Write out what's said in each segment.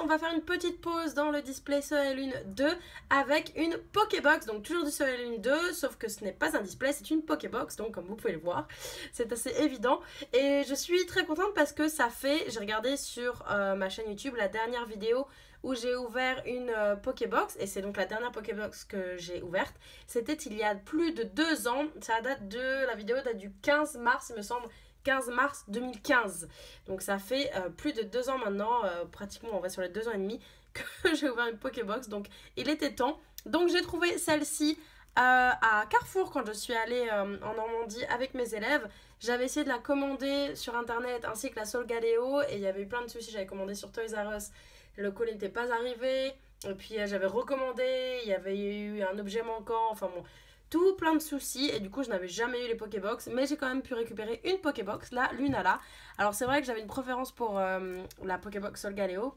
on va faire une petite pause dans le display Soleil et Lune 2 avec une Pokébox, donc toujours du Soleil et Lune 2, sauf que ce n'est pas un display, c'est une Pokébox, donc comme vous pouvez le voir, c'est assez évident. Et je suis très contente parce que ça fait, j'ai regardé sur ma chaîne YouTube la dernière vidéo où j'ai ouvert une Pokébox, et c'est donc la dernière Pokébox que j'ai ouverte. C'était il y a plus de 2 ans, la vidéo date du 15 mars, il me semble, 15 mars 2015. Donc ça fait plus de 2 ans maintenant, pratiquement on va sur les 2 ans et demi, que j'ai ouvert une Pokébox, donc il était temps. Donc j'ai trouvé celle-ci à Carrefour quand je suis allée en Normandie avec mes élèves. J'avais essayé de la commander sur internet ainsi que la Solgaleo, et il y avait eu plein de soucis. J'avais commandé sur Toys R Us, le colis n'était pas arrivé, et puis j'avais recommandé, il y avait eu un objet manquant, enfin bon, tout plein de soucis, et du coup je n'avais jamais eu les Pokébox, mais j'ai quand même pu récupérer une Pokébox, la Lunala. Alors c'est vrai que j'avais une préférence pour la Pokébox Solgaleo,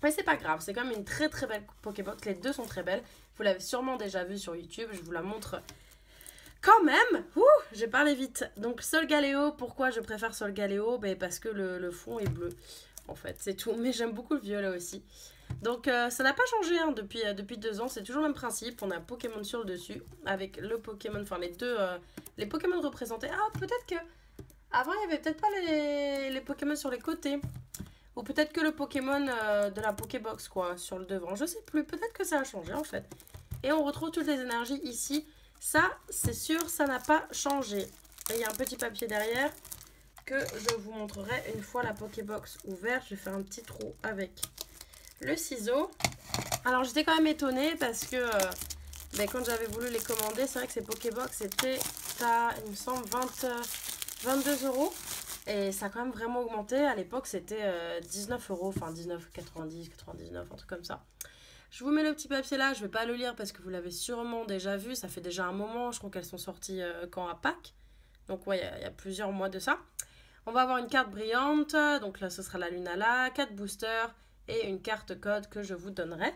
mais c'est pas grave, c'est quand même une très très belle Pokébox, les deux sont très belles, vous l'avez sûrement déjà vu sur YouTube, je vous la montre quand même. J'ai parlé vite. Donc Solgaleo, pourquoi je préfère Solgaleo? Parce que le fond est bleu, en fait, c'est tout, mais j'aime beaucoup le violet aussi. Donc ça n'a pas changé hein, depuis 2 ans, c'est toujours le même principe. On a Pokémon sur le dessus avec le Pokémon, enfin les deux, les Pokémon représentés. Ah, peut-être que avant il y avait peut-être pas les Pokémon sur les côtés, ou peut-être que le Pokémon de la Pokébox quoi sur le devant. Je sais plus. Peut-être que ça a changé en fait. Et on retrouve toutes les énergies ici. Ça, c'est sûr, ça n'a pas changé. Et il y a un petit papier derrière que je vous montrerai une fois la Pokébox ouverte. Je vais faire un petit trou avec le ciseau. Alors j'étais quand même étonnée parce que quand j'avais voulu les commander, c'est vrai que ces Pokébox c'était à, il me semble, 22 €. Et ça a quand même vraiment augmenté. À l'époque c'était 19 €, enfin 19,90, 99, un truc comme ça. Je vous mets le petit papier là, je vais pas le lire parce que vous l'avez sûrement déjà vu. Ça fait déjà un moment, je crois qu'elles sont sorties quand à Pâques. Donc ouais, il y a plusieurs mois de ça. On va avoir une carte brillante, donc là ce sera la Lunala, 4 boosters et une carte code que je vous donnerai.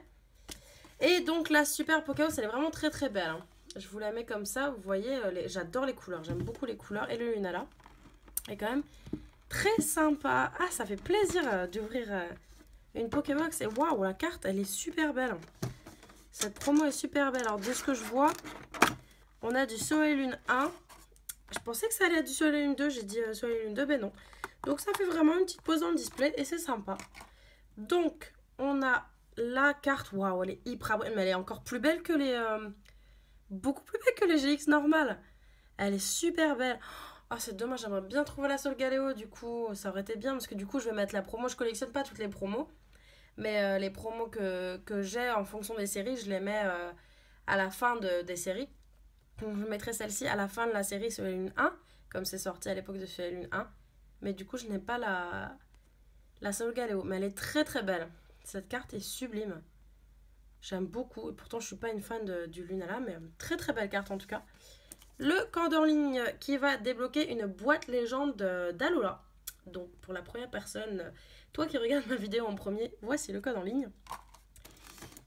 Et donc la Super Pokébox, elle est vraiment très très belle. Hein. Je vous la mets comme ça, vous voyez, j'adore les couleurs, j'aime beaucoup les couleurs. Et le Lunala est quand même très sympa. Ah, ça fait plaisir d'ouvrir une Pokébox. Et waouh, la carte, elle est super belle. Cette promo est super belle. Alors de ce que je vois, on a du Soleil Lune 1. Je pensais que ça allait être du Soleil Lune 2, j'ai dit Soleil Lune 2, ben non. Donc ça fait vraiment une petite pause dans le display et c'est sympa. Donc on a la carte, waouh, elle est hyper belle, mais elle est encore plus belle que les... beaucoup plus belle que les GX normales. Elle est super belle. Oh, c'est dommage, j'aimerais bien trouver la Solgaleo, du coup, ça aurait été bien, parce que du coup, je vais mettre la promo. Je collectionne pas toutes les promos, mais les promos que j'ai en fonction des séries, je les mets à la fin des séries. Donc, je mettrai celle-ci à la fin de la série Soleil Lune 1, comme c'est sorti à l'époque de Soleil Lune 1. Mais du coup, je n'ai pas la Solgaleo, mais elle est très très belle. Cette carte est sublime. J'aime beaucoup, et pourtant, je suis pas une fan du Lunala, mais très très belle carte en tout cas. Le code en ligne qui va débloquer une boîte légende d'Alola. Donc pour la première personne, toi qui regardes ma vidéo en premier, voici le code en ligne.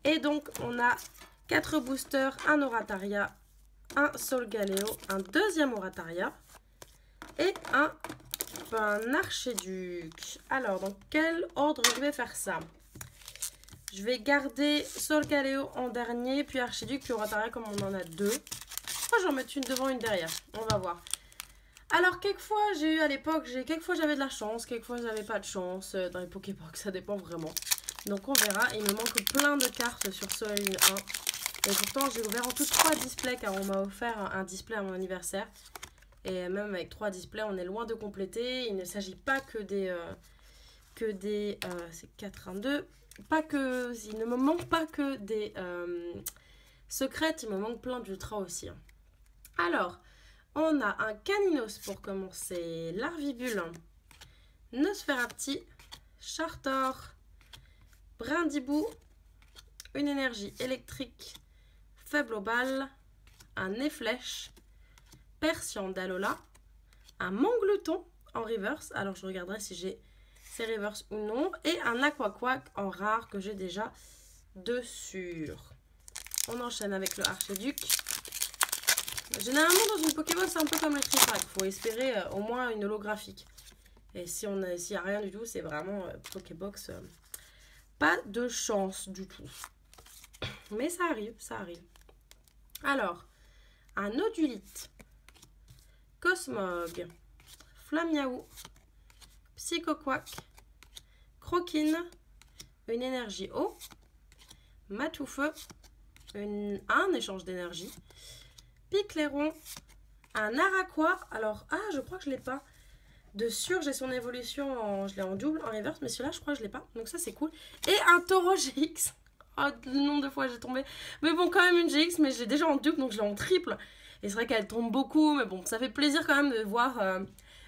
Et donc on a 4 boosters, un Orataria, un Solgaleo, un deuxième Orataria et un Archiduc. Alors dans quel ordre je vais faire ça? Je vais garder Solgaleo en dernier, puis Archiduc, puis Orataria comme on en a 2. Je vais en mettre une devant, une derrière. On va voir. Alors, quelquefois, j'ai eu à l'époque, quelquefois j'avais de la chance, quelquefois j'avais pas de chance. Dans les Pokébox, ça dépend vraiment. Donc, on verra. Il me manque plein de cartes sur Soleil Lune 1. Et pourtant, j'ai ouvert en tout 3 displays car on m'a offert un display à mon anniversaire. Et même avec 3 displays, on est loin de compléter. Il ne s'agit pas que des... c'est 4, 1, 2. Il ne me manque pas que des secrètes. Il me manque plein d'ultra aussi. Hein. Alors, on a un Caninos pour commencer, Larvibule, Nosferapti, Chartor, Brindibou, une énergie électrique faible aux balles, un Néflèche, Persian d'Alola, un Manglouton en reverse, alors je regarderai si j'ai ces reverse ou non, et un Aquaquack en rare que j'ai déjà dessus. On enchaîne avec le Archiduc. Généralement dans une Pokébox c'est un peu comme les tripack, il faut espérer au moins une holographique. Et s'il n'y a rien du tout, c'est vraiment Pokébox pas de chance du tout. Mais ça arrive, ça arrive. Alors, un Odulite, Cosmog, Flamiaou, Psychoquack, Croquine, une énergie eau, Matoufeu, un échange d'énergie, Picléron, un Araquois. Alors, je crois que je l'ai pas. De sûr, j'ai son évolution, je l'ai en double, en reverse, mais celui-là, je crois que je l'ai pas. Donc ça, c'est cool. Et un Taureau GX. Oh, le nombre de fois j'ai tombé. Mais bon, quand même une GX, mais je l'ai déjà en double, donc je l'ai en triple. Et c'est vrai qu'elle tombe beaucoup, mais bon, ça fait plaisir quand même de voir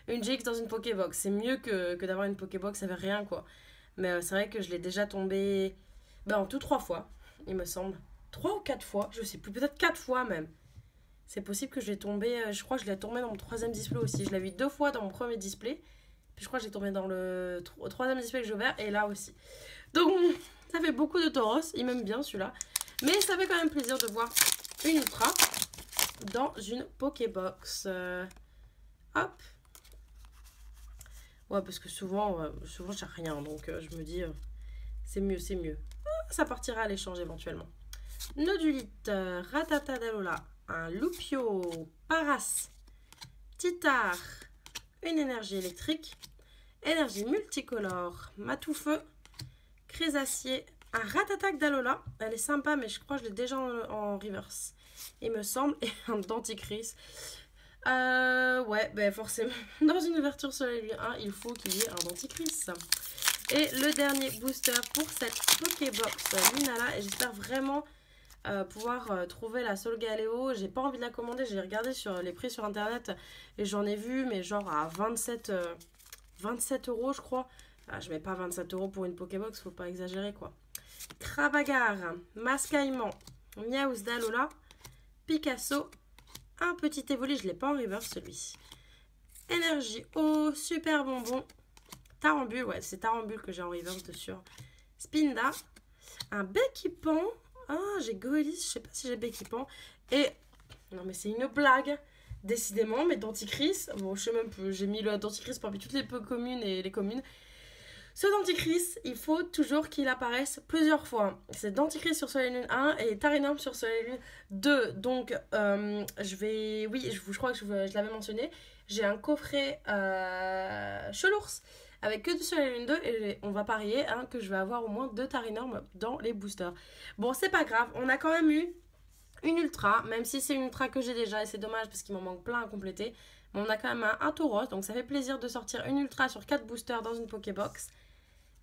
une GX dans une Pokébox. C'est mieux que d'avoir une Pokébox avec rien, quoi. Mais c'est vrai que je l'ai déjà tombé en tout 3 fois, il me semble. 3 ou 4 fois, je sais plus, peut-être 4 fois même. C'est possible que je l'ai tombé, je crois que je l'ai tombé dans mon 3e display aussi. Je l'ai vu 2 fois dans mon premier display. Puis je crois que j'ai tombé dans le 3e display que j'ai ouvert et là aussi. Donc ça fait beaucoup de Tauros, il m'aime bien celui-là. Mais ça fait quand même plaisir de voir une Ultra dans une Pokébox. Hop. Ouais, parce que souvent j'ai rien, donc je me dis c'est mieux, c'est mieux. Ça partira à l'échange éventuellement. Nodulite, Ratata d'Alola, un Lupio, Paras, Titar, une énergie électrique, énergie multicolore, Matoufeu, Crésacier, un Ratatac d'Alola. Elle est sympa, mais je crois que je l'ai déjà en reverse, il me semble, et un Denticris. Ouais, ben forcément, dans une ouverture sur les 1, il faut qu'il y ait un Denticris. Et le dernier booster pour cette Pokébox Lunala, et j'espère vraiment pouvoir trouver la Solgaleo. J'ai pas envie de la commander, j'ai regardé sur les prix sur internet et j'en ai vu, mais genre à 27 € je crois. Je mets pas 27 € pour une Pokébox, faut pas exagérer quoi. Cravagar, Mascaïman, Miaus d'Alola, Picasso, un petit Évoli, je l'ai pas en reverse celui-ci. Énergie eau, super bonbon, Tarambule, ouais c'est Tarambule que j'ai en reverse dessus. Spinda, un Béquipan. J'ai Goélis, je sais pas si j'ai Béquipan. Et, non mais c'est une blague, décidément, mais Denticris, bon je sais même plus, j'ai mis le Denticris parmi toutes les communes et les communes. Ce Denticris, il faut toujours qu'il apparaisse plusieurs fois. C'est Denticris sur Soleil Lune 1 et Tarinum sur Soleil Lune 2. Donc, je crois que je l'avais mentionné, j'ai un coffret Chelours avec que du Soleil Lune 2 et on va parier que je vais avoir au moins 2 Tarinum dans les boosters. Bon, c'est pas grave, on a quand même eu une Ultra, même si c'est une Ultra que j'ai déjà et c'est dommage parce qu'il m'en manque plein à compléter. Mais on a quand même un Tauros, donc ça fait plaisir de sortir une Ultra sur 4 boosters dans une Pokébox.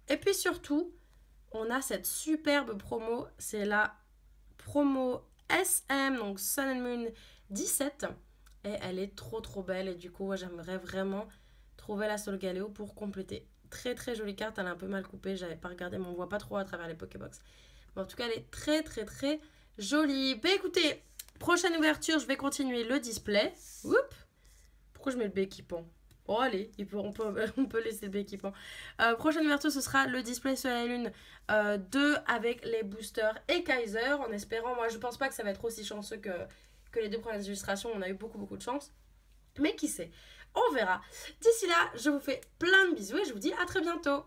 Et puis surtout, on a cette superbe promo, c'est la promo SM, donc Sun and Moon 17. Et elle est trop belle et du coup, j'aimerais vraiment trouver la Solgaleo pour compléter. Très très jolie carte, elle est un peu mal coupée, j'avais pas regardé, mais on voit pas trop à travers les Pokébox. Mais en tout cas, elle est très jolie. Bah écoutez, prochaine ouverture, je vais continuer le display. Oups. Pourquoi je mets le Béquipan? Oh allez, on peut laisser le Béquipan. Prochaine ouverture, ce sera le display sur la Lune 2 avec les boosters et Kaiser. En espérant, moi je pense pas que ça va être aussi chanceux que les 2 premières illustrations. On a eu beaucoup de chance. Mais qui sait, on verra. D'ici là, je vous fais plein de bisous et je vous dis à très bientôt.